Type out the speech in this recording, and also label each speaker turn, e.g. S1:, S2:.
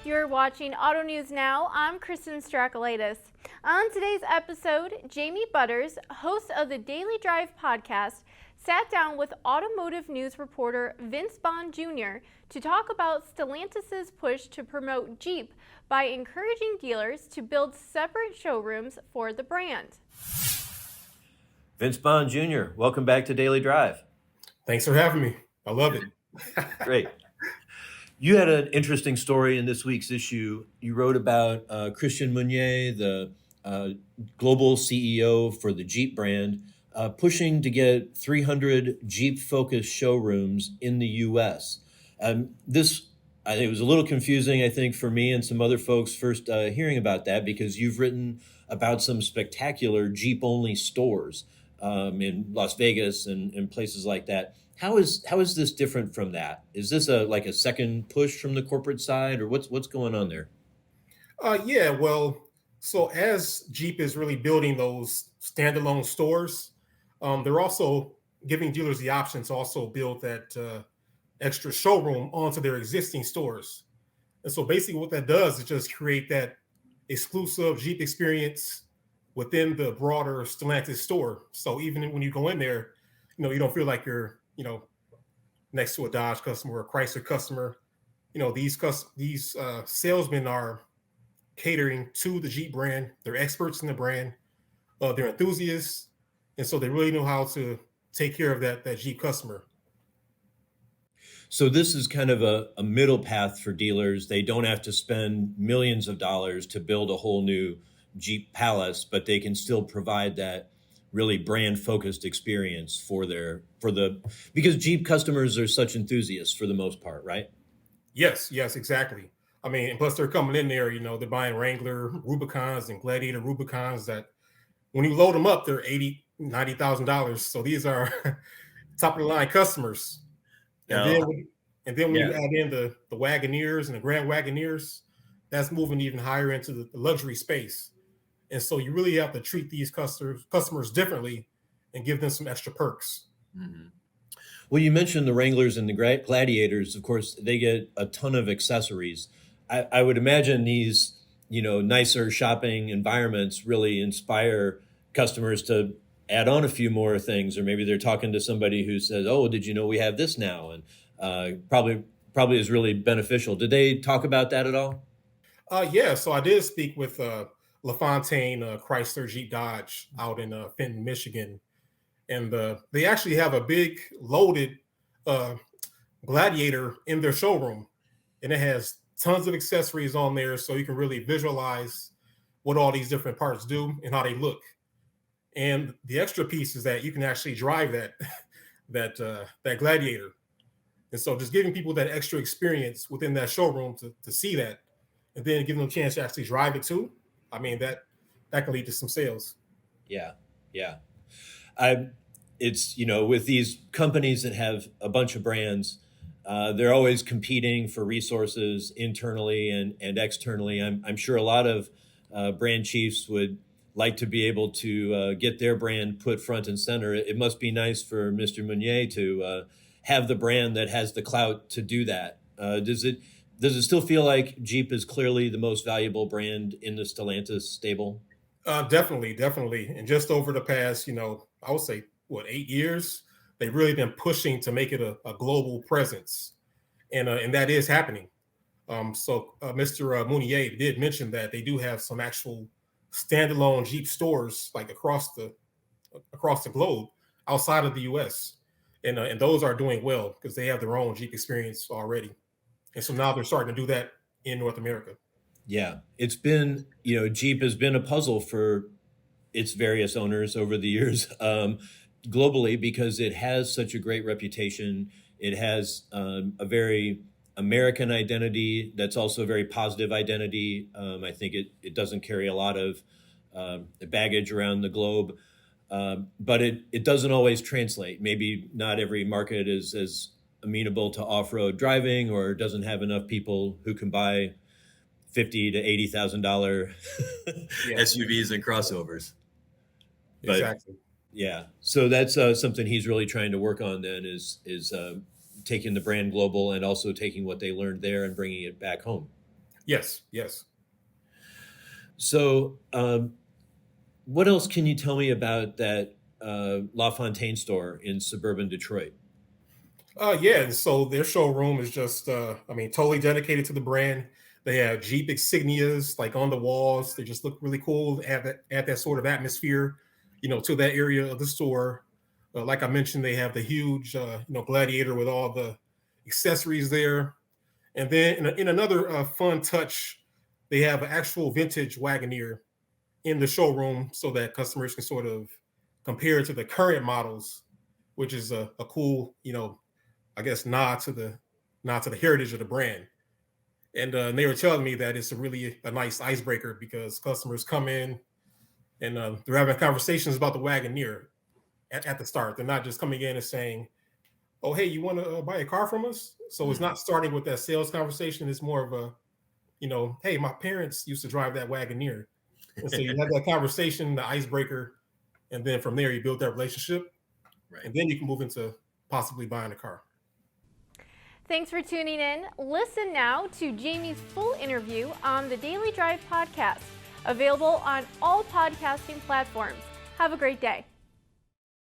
S1: You're watching Auto News Now. I'm Kristen Strakalaitis. On today's episode, Jamie Butters, host of the Daily Drive podcast, sat down with automotive news reporter Vince Bond Jr. to talk about Stellantis' push to promote Jeep by encouraging dealers to build separate showrooms for the brand.
S2: Vince Bond Jr., welcome back to Daily Drive.
S3: Thanks for having me. I love it.
S2: Great. You had an interesting story in this week's issue. You wrote about Christian Meunier, the global CEO for the Jeep brand, pushing to get 300 Jeep-focused showrooms in the U.S. This, I think, was a little confusing, I think, for me and some other folks first hearing about that, because you've written about some spectacular Jeep-only stores in Las Vegas and places like that. How is this different from that? Is this like a second push from the corporate side, or what's going on there?
S3: So as Jeep is really building those standalone stores, they're also giving dealers the option to also build that extra showroom onto their existing stores. And so basically what that does is just create that exclusive Jeep experience within the broader Stellantis store. So even when you go in there, you don't feel like you're next to a Dodge customer or a Chrysler customer. These salesmen are catering to the Jeep brand. They're experts in the brand. They're enthusiasts. And so they really know how to take care of that Jeep customer.
S2: So this is kind of a middle path for dealers. They don't have to spend millions of dollars to build a whole new Jeep palace, but they can still provide that really brand-focused experience because Jeep customers are such enthusiasts for the most part, right?
S3: Yes, exactly. I mean, and plus they're coming in there, they're buying Wrangler Rubicons and Gladiator Rubicons that when you load them up, they're $80,000, $90,000. So these are top of the line customers. And then when you add in the Wagoneers and the Grand Wagoneers, that's moving even higher into the luxury space. And so you really have to treat these customers differently and give them some extra perks.
S2: Mm-hmm. Well, you mentioned the Wranglers and the Gladiators. Of course, they get a ton of accessories. I would imagine these, nicer shopping environments really inspire customers to add on a few more things, or maybe they're talking to somebody who says, "Oh, did you know we have this now?" And probably is really beneficial. Did they talk about that at all?
S3: So I did speak with LaFontaine Chrysler Jeep Dodge out in Fenton, Michigan. And they actually have a big loaded Gladiator in their showroom. And it has tons of accessories on there, so you can really visualize what all these different parts do and how they look. And the extra piece is that you can actually drive that Gladiator. And so just giving people that extra experience within that showroom to see that, and then giving them a chance to actually drive it too. I mean, that can lead to some sales.
S2: Yeah. It's, with these companies that have a bunch of brands, they're always competing for resources internally and externally. I'm sure a lot of brand chiefs would like to be able to get their brand put front and center. It must be nice for Mr. Meunier to have the brand that has the clout to do that. Does it still feel like Jeep is clearly the most valuable brand in the Stellantis stable?
S3: Definitely. And just over the past, I would say, 8 years, they've really been pushing to make it a global presence. And that is happening. So Mr. Meunier did mention that they do have some actual standalone Jeep stores like across the globe outside of the U.S. And those are doing well because they have their own Jeep experience already. And so now they're starting to do that in North America.
S2: Yeah, it's been, Jeep has been a puzzle for its various owners over the years globally because it has such a great reputation. It has a very American identity that's also a very positive identity. I think it doesn't carry a lot of baggage around the globe, but it doesn't always translate. Maybe not every market is as amenable to off-road driving or doesn't have enough people who can buy $50,000 to $80,000 SUVs and crossovers.
S3: Exactly.
S2: Yeah. So that's something he's really trying to work on then is taking the brand global and also taking what they learned there and bringing it back home.
S3: Yes, yes.
S2: So, what else can you tell me about that LaFontaine store in suburban Detroit?
S3: Yeah, and so their showroom is just, totally dedicated to the brand. They have Jeep insignias like on the walls. They just look really cool. Add that sort of atmosphere, to that area of the store. Like I mentioned, they have the huge, Gladiator with all the accessories there. And then in another fun touch, they have an actual vintage Wagoneer in the showroom so that customers can sort of compare it to the current models, which is a cool, I guess nod to the heritage of the brand. And they were telling me that it's a nice icebreaker because customers come in and they're having conversations about the Wagoneer at the start. They're not just coming in and saying, "Oh, hey, you want to buy a car from us?" So it's not starting with that sales conversation. It's more of a, "Hey, my parents used to drive that Wagoneer," and so you have that conversation, the icebreaker, and then from there you build that relationship,
S2: Right.
S3: and then you can move into possibly buying a car.
S1: Thanks for tuning in. Listen now to Jamie's full interview on the Daily Drive podcast, available on all podcasting platforms. Have a great day.